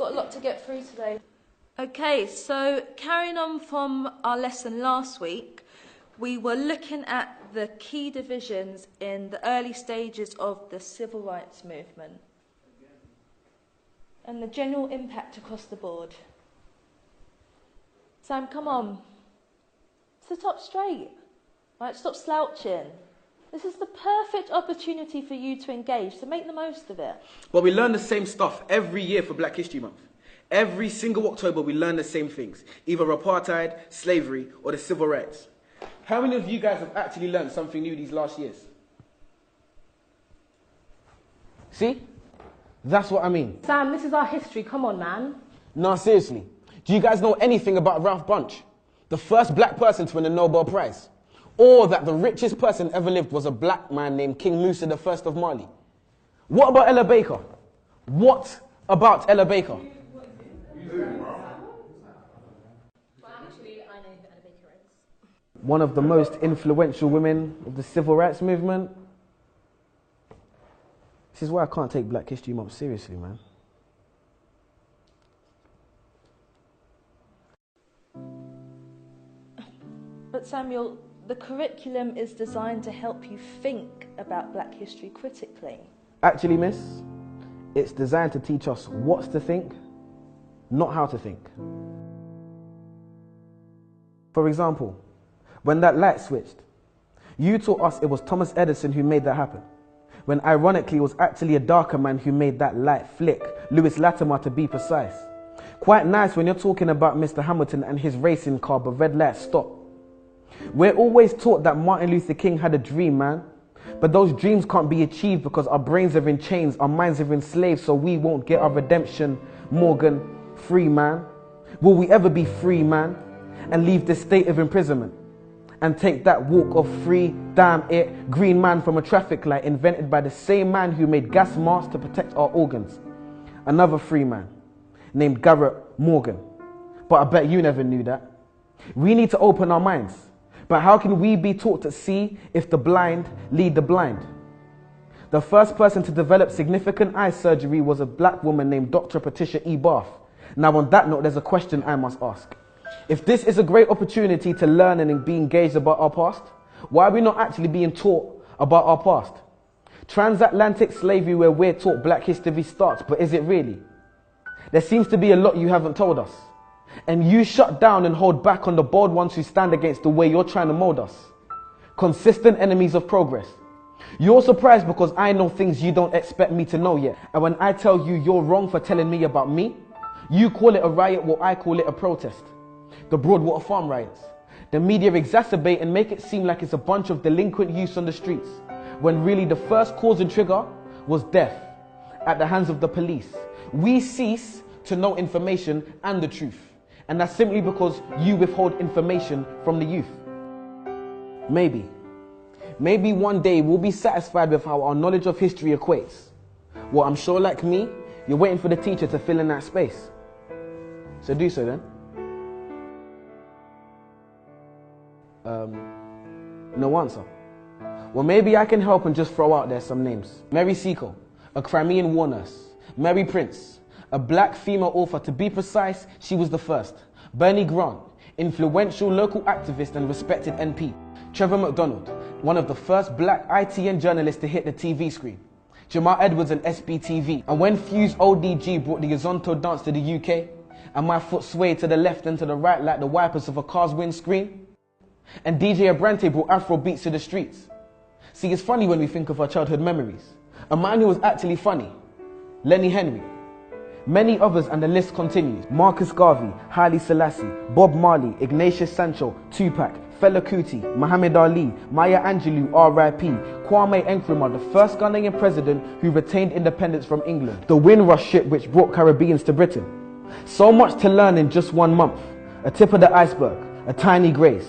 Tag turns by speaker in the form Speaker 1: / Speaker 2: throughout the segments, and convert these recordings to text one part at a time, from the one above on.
Speaker 1: got a lot to get through today. Okay, so carrying on from our lesson last week, we were looking at the key divisions in the early stages of the civil rights movement and the general impact across the board. Sam, come on. Sit up straight. Right, stop slouching. This is the perfect opportunity for you to engage, so make the most of it.
Speaker 2: Well, we learn the same stuff every year for Black History Month. Every single October, we learn the same things, either apartheid, slavery, or the civil rights. How many of you guys have actually learned something new these last years? See? That's what I mean.
Speaker 3: Sam, this is our history. Come on, man.
Speaker 4: No, seriously. Do you guys know anything about Ralph Bunche? The first black person to win a Nobel Prize? Or that the richest person ever lived was a black man named King Musa I of Mali? What about Ella Baker? What about Ella Baker? One of the most influential women of the civil rights movement. This is why I can't take Black History Month seriously, man.
Speaker 1: But Samuel, the curriculum is designed to help you think about Black history critically.
Speaker 4: Actually, miss, it's designed to teach us what to think, not how to think. For example, when that light switched, you taught us it was Thomas Edison who made that happen, when ironically it was actually a darker man who made that light flick, Lewis Latimer to be precise. Quite nice when you're talking about Mr. Hamilton and his racing car, but red light stop. We're always taught that Martin Luther King had a dream, man. But those dreams can't be achieved because our brains are in chains, our minds are enslaved, so we won't get our redemption. Morgan, free man. Will we ever be free, man? And leave this state of imprisonment? And take that walk of free, damn it, green man from a traffic light invented by the same man who made gas masks to protect our organs. Another free man named Garrett Morgan. But I bet you never knew that. We need to open our minds. But how can we be taught to see if the blind lead the blind? The first person to develop significant eye surgery was a black woman named Dr. Patricia E. Barth. Now on that note, there's a question I must ask. If this is a great opportunity to learn and be engaged about our past, why are we not actually being taught about our past? Transatlantic slavery where we're taught Black history starts, but is it really? There seems to be a lot you haven't told us. And you shut down and hold back on the bold ones who stand against the way you're trying to mold us. Consistent enemies of progress. You're surprised because I know things you don't expect me to know yet. And when I tell you you're wrong for telling me about me, you call it a riot while I call it a protest. The Broadwater Farm riots. The media exacerbate and make it seem like it's a bunch of delinquent youths on the streets, when really the first cause and trigger was death at the hands of the police. We cease to know information and the truth. And that's simply because you withhold information from the youth. Maybe one day we'll be satisfied with how our knowledge of history equates. Well, I'm sure like me, you're waiting for the teacher to fill in that space. So do so then. No answer. Well, maybe I can help and just throw out there some names. Mary Seacole, a Crimean war nurse. Mary Prince, a black female author. To be precise, she was the first. Bernie Grant, influential local activist and respected MP. Trevor McDonald, one of the first black ITN journalists to hit the TV screen. Jamal Edwards and SBTV. And when Fuse ODG brought the Azonto dance to the UK, and my foot swayed to the left and to the right like the wipers of a car's windscreen, and DJ Abrante brought Afro beats to the streets. See, it's funny when we think of our childhood memories. A man who was actually funny, Lenny Henry. Many others, and the list continues. Marcus Garvey, Haile Selassie, Bob Marley, Ignatius Sancho, Tupac, Fela Kuti, Muhammad Ali, Maya Angelou, R.I.P., Kwame Nkrumah, the first Ghanaian president who retained independence from England, the Windrush ship which brought Caribbeans to Britain. So much to learn in just 1 month. A tip of the iceberg, a tiny grace.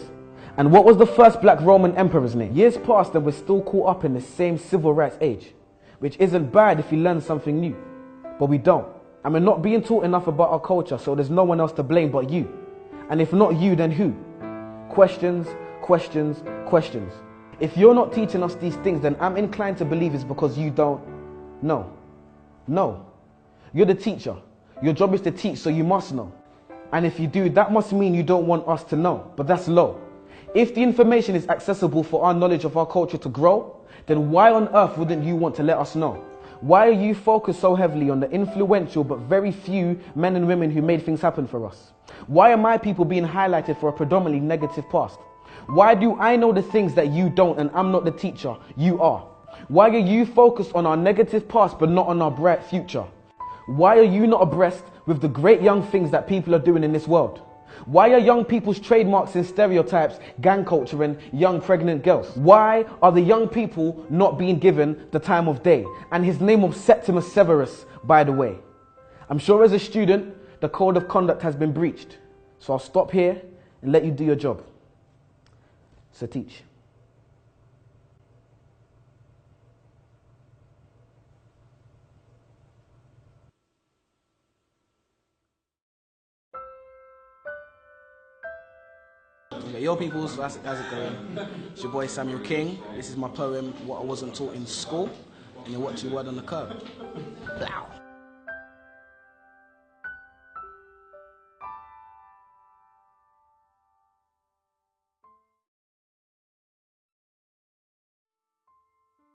Speaker 4: And what was the first black Roman emperor's name? Years passed and we're still caught up in the same civil rights age, which isn't bad if you learn something new, but we don't. And we're not being taught enough about our culture, so there's no one else to blame but you. And if not you, then who? Questions, questions, questions. If you're not teaching us these things, then I'm inclined to believe it's because you don't know. No. You're the teacher. Your job is to teach, so you must know. And if you do, that must mean you don't want us to know, but that's low. If the information is accessible for our knowledge of our culture to grow, then why on earth wouldn't you want to let us know? Why are you focused so heavily on the influential but very few men and women who made things happen for us? Why are my people being highlighted for a predominantly negative past? Why do I know the things that you don't and I'm not the teacher, you are? Why are you focused on our negative past but not on our bright future? Why are you not abreast with the great young things that people are doing in this world? Why are young people's trademarks and stereotypes gang culture and young pregnant girls? Why are the young people not being given the time of day? And his name was Septimus Severus, by the way. I'm sure as a student, the code of conduct has been breached. So I'll stop here and let you do your job. So teach.
Speaker 2: Okay, yo peoples, how's it going? It's your boy Samuel King. This is my poem, What I Wasn't Taught in School. And you're watching Word on the Curb. Blow.